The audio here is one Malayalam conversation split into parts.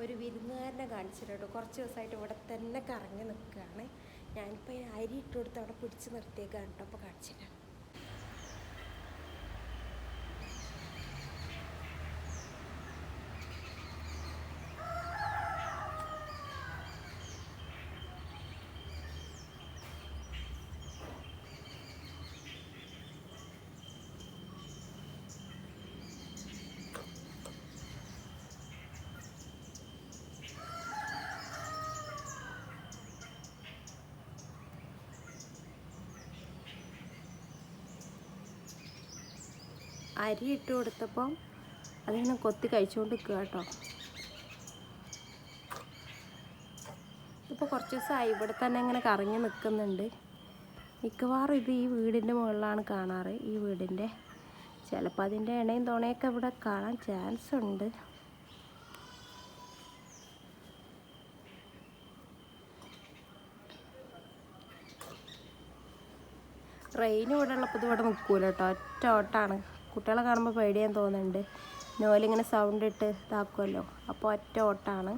ഒരു വിരുന്നുകാരനെ കാണിച്ചിട്ടുണ്ട്. കുറച്ച് ദിവസമായിട്ട് ഇവിടെ തന്നെ കറങ്ങി നിൽക്കുകയാണ്. ഞാനിപ്പോൾ അരി ഇട്ട് കൊടുത്ത് അവിടെ പിടിച്ച് നിർത്തിയേക്കാണ് കേട്ടോ. അപ്പോൾ കാണിച്ചിട്ടാണ്. അരി ഇട്ട് കൊടുത്തപ്പം അതിങ്ങനെ കൊത്തി കഴിച്ചുകൊണ്ട് നിൽക്കുക കേട്ടോ. ഇപ്പോൾ കുറച്ച് ദിവസമായി ഇവിടെ തന്നെ ഇങ്ങനെ കറങ്ങി നിൽക്കുന്നുണ്ട്. മിക്കവാറും ഇത് ഈ വീടിൻ്റെ മുകളിലാണ് കാണാറ്. ഈ വീടിൻ്റെ ചിലപ്പോൾ അതിൻ്റെ ഇണയും തുണയൊക്കെ ഇവിടെ കാണാൻ ചാൻസ് ഉണ്ട്. ട്രെയിൻ ഇവിടെ ഉള്ളപ്പോൾ ഇത് ഇവിടെ നിൽക്കൂല കേട്ടോ. ഒറ്റ ഓട്ടാണ്. കുട്ടികളെ കാണുമ്പോൾ പേടിയാൻ തോന്നുന്നുണ്ട്. നോലിങ്ങനെ സൗണ്ട് ഇട്ട് ഇതാക്കുമല്ലോ. അപ്പോൾ ഒറ്റ ഓട്ടാണ്.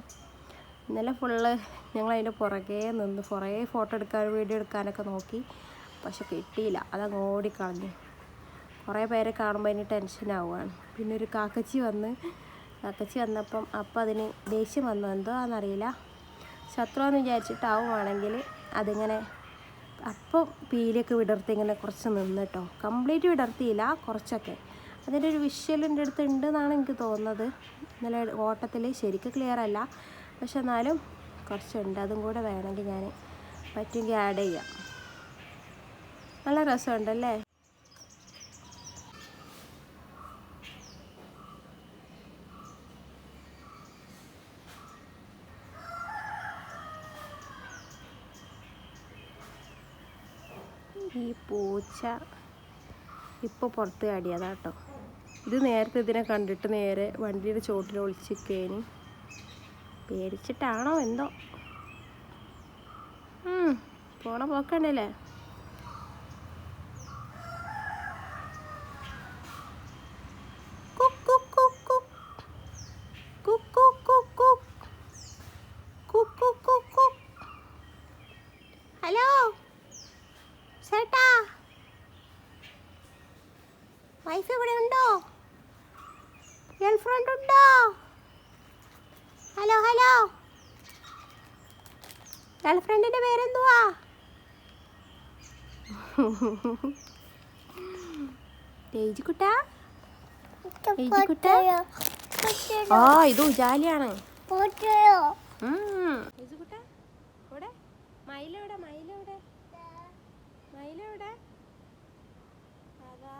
ഇന്നലെ ഫുള്ള് ഞങ്ങൾ അതിൻ്റെ പുറകെ നിന്ന് കുറേ ഫോട്ടോ എടുക്കാനും വീഡിയോ എടുക്കാനൊക്കെ നോക്കി. പക്ഷെ കിട്ടിയില്ല. അതങ്ങ് ഓടിക്കളഞ്ഞു. കുറേ പേരെ കാണുമ്പോൾ അതിന് ടെൻഷനാവുകയാണ്. പിന്നെ ഒരു കാക്കച്ചി വന്നപ്പം അപ്പം അതിന് ദേഷ്യം വന്നു. എന്തോ ആണെന്നറിയില്ല. ശത്രുവെന്ന് വിചാരിച്ചിട്ടാവുകയാണെങ്കിൽ അതിങ്ങനെ അപ്പോൾ പീലിയൊക്കെ വിടർത്തി ഇങ്ങനെ കുറച്ച് നിന്ന് കേട്ടോ. കംപ്ലീറ്റ് വിടർത്തിയില്ല, കുറച്ചൊക്കെ. അതിൻ്റെ ഒരു വിഷ്വലിൻ്റെ അടുത്ത് ഉണ്ടെന്നാണ് എനിക്ക് തോന്നുന്നത്. ഇന്നലെ ഓട്ടത്തിൽ ശരിക്കും ക്ലിയർ അല്ല, പക്ഷെ എന്നാലും കുറച്ചുണ്ട്. അതും കൂടെ വേണമെങ്കിൽ ഞാൻ പറ്റുമെങ്കിൽ ആഡ് ചെയ്യാം. നല്ല രസമുണ്ടല്ലേ. ഈ പൂച്ച ഇപ്പോൾ പുറത്ത് ചാടിയതാട്ടോ. ഇത് നേരത്തെ ഇതിനെ കണ്ടിട്ട് നേരെ വണ്ടിയുടെ ചോട്ടിൽ ഒളിച്ചിരിക്കേനി. പേടിച്ചിട്ടാണോ എന്തോ. പോണ പോക്കണ്ടല്ലേ. ഹലോ ചേട്ടാ, വൈഫ് ഇവിടെ ഉണ്ടോ? ഗേൾഫ്രണ്ട് ഉണ്ടോ? ഹലോ ഹലോ, ഗേൾഫ്രണ്ടിൻ്റെ പേരെന്തുവാ? തേജിക്കുട്ടാ, ആ ഇത് ഉജാലിയാണ്. തേജിക്കുട്ടാ, ഇവിടെ മയിലെവിടെ? മയിലെവിടെ? മയിലെവിടെ? അതാ.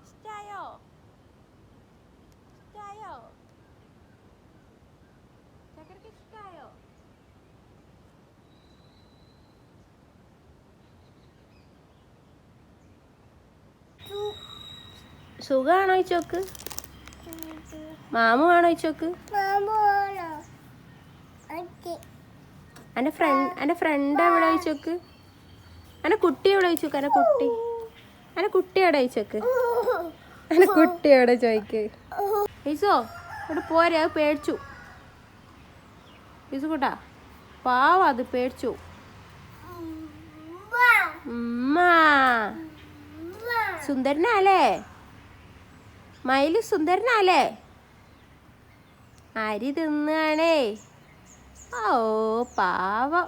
ഇഷ്ടായോ? ഇഷ്ടായോ? ചക്കരക്ക് ഇഷ്ടായോ? സുഖാണോ ചോക്ക്? മാമു ആണോ ചോക്ക്? എൻ്റെ ഫ്രണ്ട് എവിടെ ചോക്ക്? അനെ കുട്ടി എവിടെ ചോദിച്ചോക്ക്? അനെ കുട്ടി എവിടെ ചോദിച്ചോക്ക്? അനെ കുട്ടി എവിടെ ചോദിക്ക്? ഈസോ ഇവിടെ പോരെ, അത് പേടിച്ചു. ഈസു കൂട്ടാ പാവ, അത് പേടിച്ചു. സുന്ദരനല്ലേ മയില്? സുന്ദരനല്ലേ? അരി തിന്നാണേ. ഓ പാവം.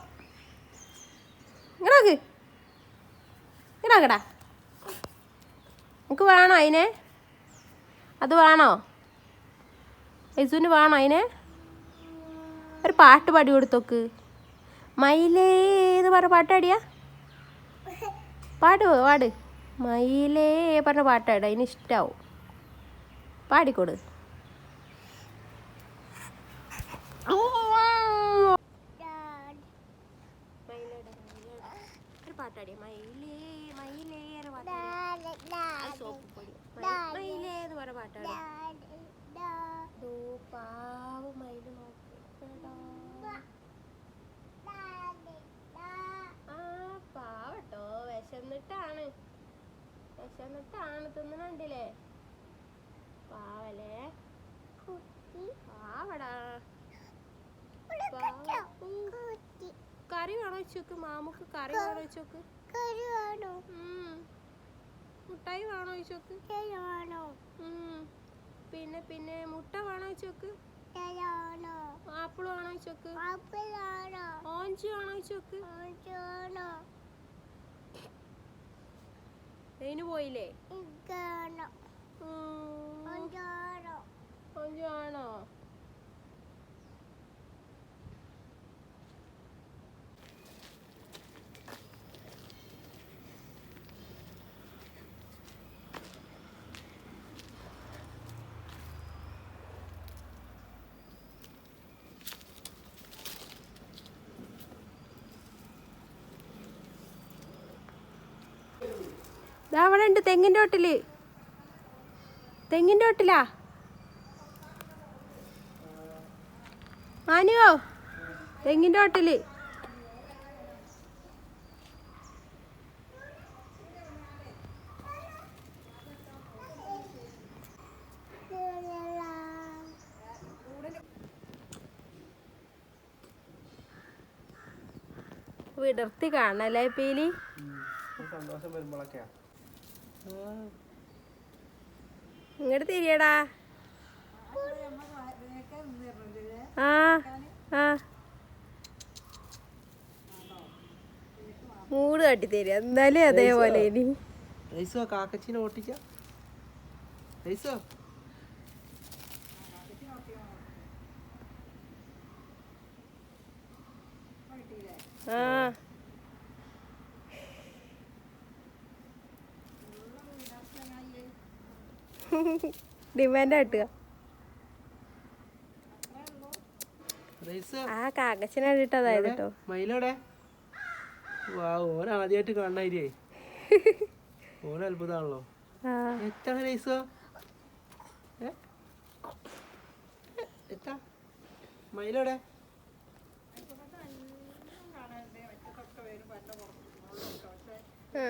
ഇങ്ങടാക്ക്, ഇങ്ങടാക്കടാ. നമുക്ക് വേണോ അതിനെ? അത് വേണോ? യസുവിന് വേണോ അതിനെ? ഒരു പാട്ട് പാടി കൊടുത്തോക്ക്. മയിലേന്ന് പറഞ്ഞ പാട്ടാടിയാ? പാട് മയിലേ പറഞ്ഞ പാട്ടാട്. അതിന് ഇഷ്ടാവും. പാടിക്കൊടു. ഒരു പാട്ടാടിയ മയിലേ മയിലേ മയിലേന്ന് പറഞ്ഞ പാട്ടാടി. പാവ മയില് നോക്കട്ടോ. ആ പാവട്ടോ, വിശന്നിട്ടാണ് തിന്നണുണ്ടില്ലേ. പാവല്ലേ പാവടാ. വെച്ചോക്ക് മാമുക്ക് കറി വേണോ വെച്ചോക്ക് മുട്ടായി വേണോ വെച്ചോക്ക് പിന്നെ പിന്നെ മുട്ട വേണോ വെച്ചോക്ക് ആപ്പിൾ വേണോ വെച്ചോക്ക് ഓറഞ്ച് വേണോ വെച്ചോക്ക് അതിന് പോയില്ലേ ഓറഞ്ച് വേണോ അവിടെ ഉണ്ട് തെങ്ങിൻ്റെ ചോട്ടിലാ മാനുവോ തെങ്ങിൻ്റെ ചോട്ടില് വിടർത്തി കാണല്ലേ പീലി സന്തോഷം വരുമ്പോഴൊക്കെയാ ഇങ്ങോട്ട് തിരിയടാ ആ ആ മൂട് കാട്ടി തരിക എന്നാലും അതേപോലെ ഇനി കാക്കച്ചിനെ ഓട്ടിക്കാം ആ ഡിമാൻഡ് ആട്ടുക ആ കാക്കച്ചിനെ ഇട്ടതായത് കേട്ടോ മയിലോടെ ഓൻ ആദ്യമായിട്ട് കാണാതിരിയേ ഓൻ അത്ഭുതമാണല്ലോ എത്ര രൈസോ എത്താ മയിലോടെ ആ